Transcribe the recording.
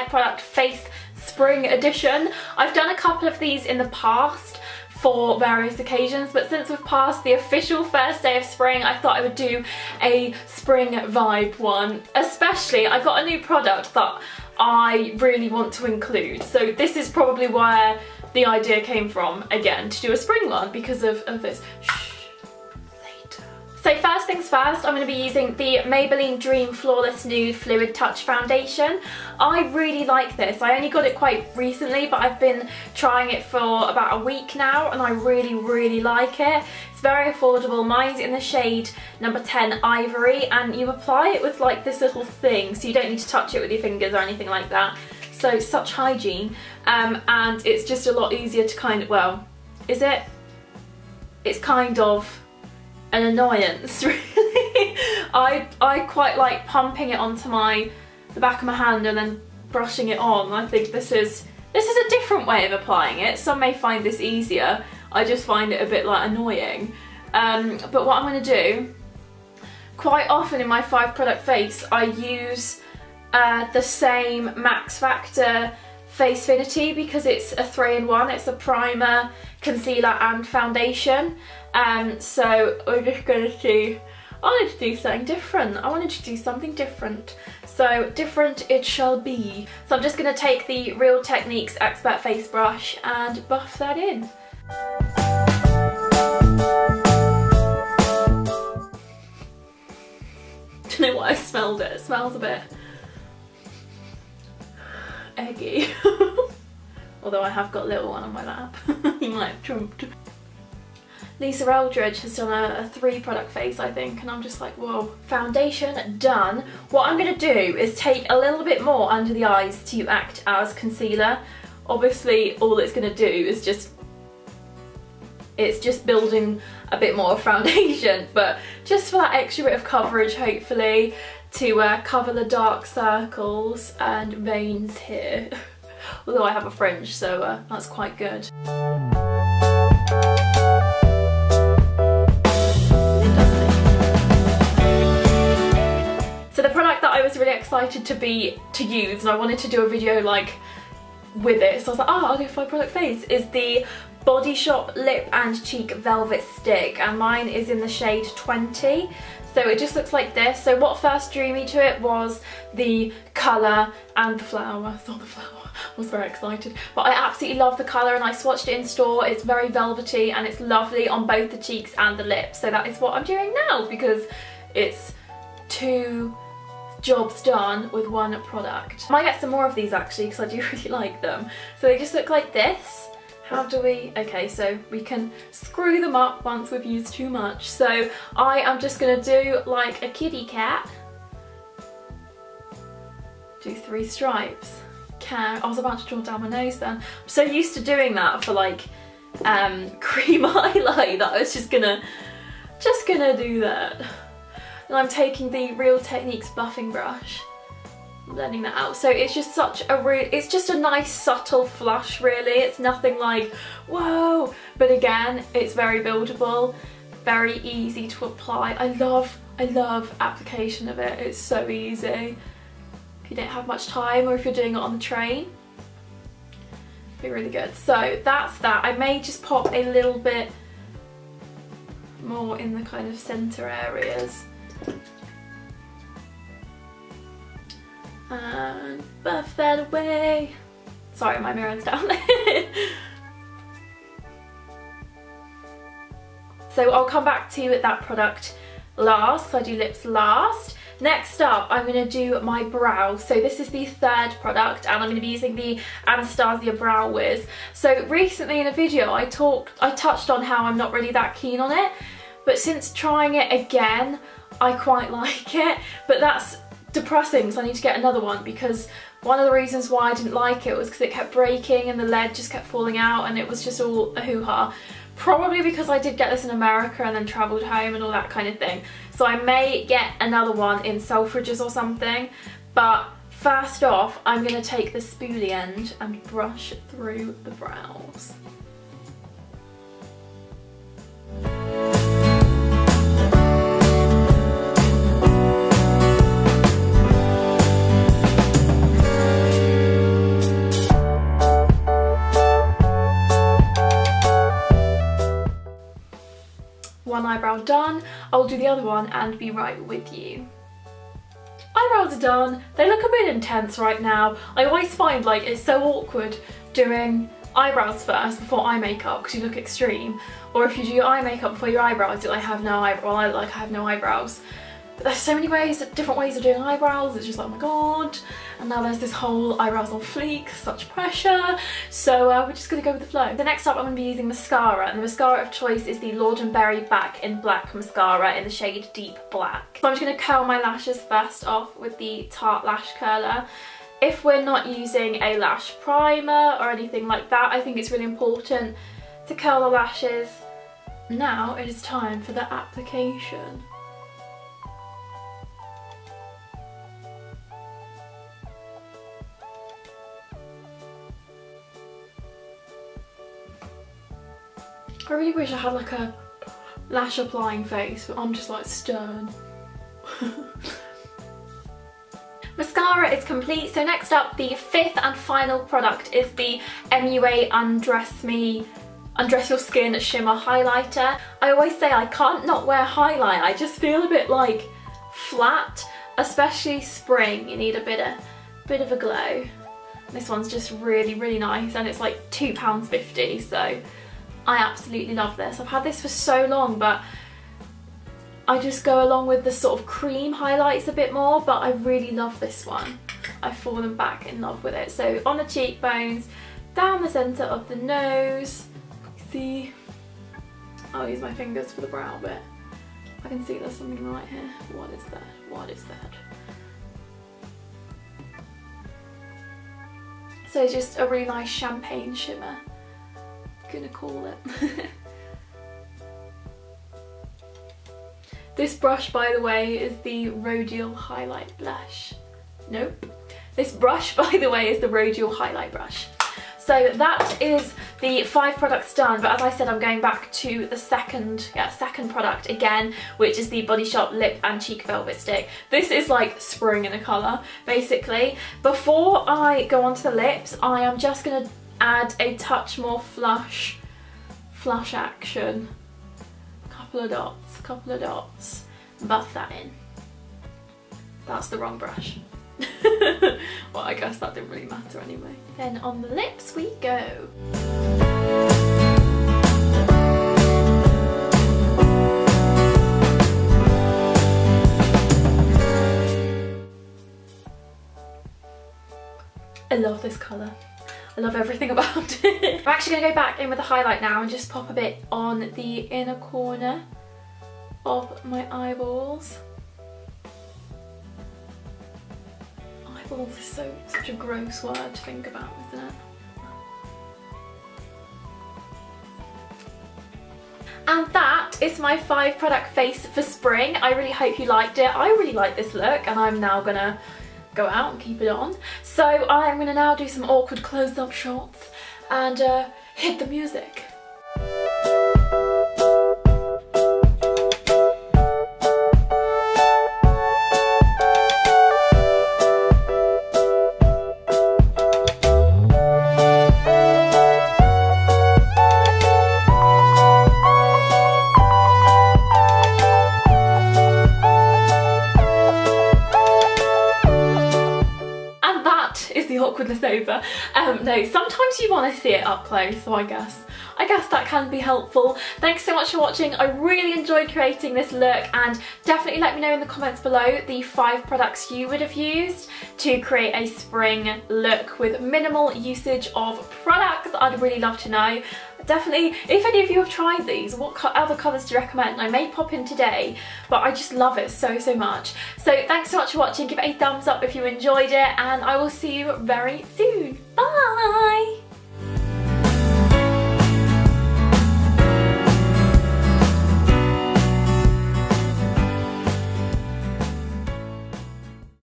5 product face spring edition. I've done a couple of these in the past for various occasions, but since we've passed the official first day of spring, I thought I would do a spring vibe one. Especially, I got a new product that I really want to include, so this is probably where the idea came from, again, to do a spring one because of this. So first things first, I'm going to be using the Maybelline Dream Flawless Nude Fluid Touch Foundation. I really like this. I only got it quite recently, but I've been trying it for about a week now, and I really like it. It's very affordable. Mine's in the shade number 10 Ivory, and you apply it with like this little thing, so you don't need to touch it with your fingers or anything like that. So such hygiene, and it's just a lot easier to kind of, well, is it? It's kind of an annoyance, really. I quite like pumping it onto the back of my hand and then brushing it on. I think this is a different way of applying it. Some may find this easier. I just find it a bit like annoying. But what I'm going to do, quite often in my 5 product face, I use the same Max Factor Facefinity because it's a 3-in-1. It's a primer, concealer and foundation. So we're just going to see, I wanted to do something different. I wanted to do something different. So different it shall be. So I'm just going to take the Real Techniques Expert Face Brush and buff that in. Do you know what? I smelled it. It smells a bit eggy. Although I have got a little one on my lap. You might have trumped. Lisa Eldridge has done a 3 product face, I think, and I'm just like, whoa. Foundation done. What I'm going to do is take a little bit more under the eyes to act as concealer. Obviously, all it's going to do is it's just building a bit more foundation, but just for that extra bit of coverage, hopefully, to cover the dark circles and veins here. Although I have a fringe, so that's quite good. So the product that I was really excited to use, and I wanted to do a video like with it, so I was like, oh, I'll do 5 product face, is the Body Shop Lip and Cheek Velvet Stick, and mine is in the shade 20. So it just looks like this. So what first drew me to it was the colour and the flower. I saw the flower, I was very excited. But I absolutely love the colour, and I swatched it in store. It's very velvety and it's lovely on both the cheeks and the lips. So that is what I'm doing now, because it's 2 jobs done with 1 product. I might get some more of these actually, because I do really like them. So they just look like this. How do we, okay, so we can screw them up once we've used too much. So I am just gonna do like a kitty cat. Do 3 stripes. I was about to draw down my nose then. I'm so used to doing that for like cream highlight that I was just gonna do that. And I'm taking the Real Techniques buffing brush, blending that out. So it's just it's just a nice subtle flush, really. It's nothing like, whoa, but again, it's very buildable, very easy to apply. I love application of it. It's so easy. If you don't have much time, or if you're doing it on the train, it'd be really good. So that's that. I may just pop a little bit more in the kind of center areas. And buff that away. Sorry, my mirror's down there. So I'll come back to that product last, so I do lips last. Next up, I'm going to do my brow. So this is the 3rd product, and I'm going to be using the Anastasia Brow Wiz. So recently in a video I touched on how I'm not really that keen on it, but since trying it again, I quite like it. But that's depressing, so I need to get another one, because one of the reasons why I didn't like it was because it kept breaking and the lead just kept falling out, and it was just all a hoo-ha. Probably because I did get this in America and then travelled home and all that kind of thing. So I may get another one in Selfridges or something. But first off, I'm going to take the spoolie end and brush through the brows. eyebrow done. I'll do the other one and be right with you. Eyebrows are done. They look a bit intense right now. I always find like it's so awkward doing eyebrows first before eye makeup because you look extreme, or if you do your eye makeup before your eyebrows, I have no eyebrows. Well, I have no eyebrows. But there's so many ways, different ways of doing eyebrows, it's just like, oh my god. And now there's this whole eyebrows on fleek, such pressure. So we're just gonna go with the flow. The next up I'm gonna be using mascara, and the mascara of choice is the Lord & Berry Back in Black mascara in the shade Deep Black. So I'm just gonna curl my lashes first off with the Tarte Lash Curler. If we're not using a lash primer or anything like that, I think it's really important to curl the lashes. Now it is time for the application. I really wish I had like a lash applying face, but I'm just like stern. Mascara is complete, so next up the fifth and final product is the MUA Undress Your Skin Shimmer Highlighter. I always say I can't not wear highlight, I just feel a bit like flat, especially spring, you need a bit of a glow. This one's just really nice, and it's like £2.50, so I absolutely love this. I've had this for so long, but I just go along with the sort of cream highlights a bit more, but I really love this one. I've fallen back in love with it. So on the cheekbones, down the centre of the nose, see, I'll use my fingers for the brow bit. I can see there's something right here. What is that? What is that? So it's just a really nice champagne shimmer, gonna call it. This brush, by the way, is the Rodial Highlight Blush. Nope. This brush, by the way, is the Rodial Highlight Brush. So that is the 5 products done, but as I said, I'm going back to the second product again, which is the Body Shop Lip and Cheek Velvet Stick. This is like spring in a colour, basically. Before I go on to the lips, I am just going to add a touch more flush action. Couple of dots, buff that in. That's the wrong brush. Well, I guess that didn't really matter anyway. Then on the lips we go. I love this colour. I love everything about it. I'm actually going to go back in with the highlight now and just pop a bit on the inner corner of my eyeballs. Eyeballs is such a gross word to think about, isn't it? And that is my 5 product face for spring. I really hope you liked it. I really like this look, and I'm now gonna go out and keep it on. So I'm gonna now do some awkward close-up shots and hit the music. Awkwardness over. No, sometimes you want to see it up close, so I guess that can be helpful. Thanks so much for watching. I really enjoyed creating this look, and definitely let me know in the comments below the 5 products you would have used to create a spring look with minimal usage of products. I'd really love to know. Definitely, if any of you have tried these, what other colours do you recommend? I may pop in today, but I just love it so much. So thanks so much for watching. Give it a thumbs up if you enjoyed it, and I will see you very soon. Bye!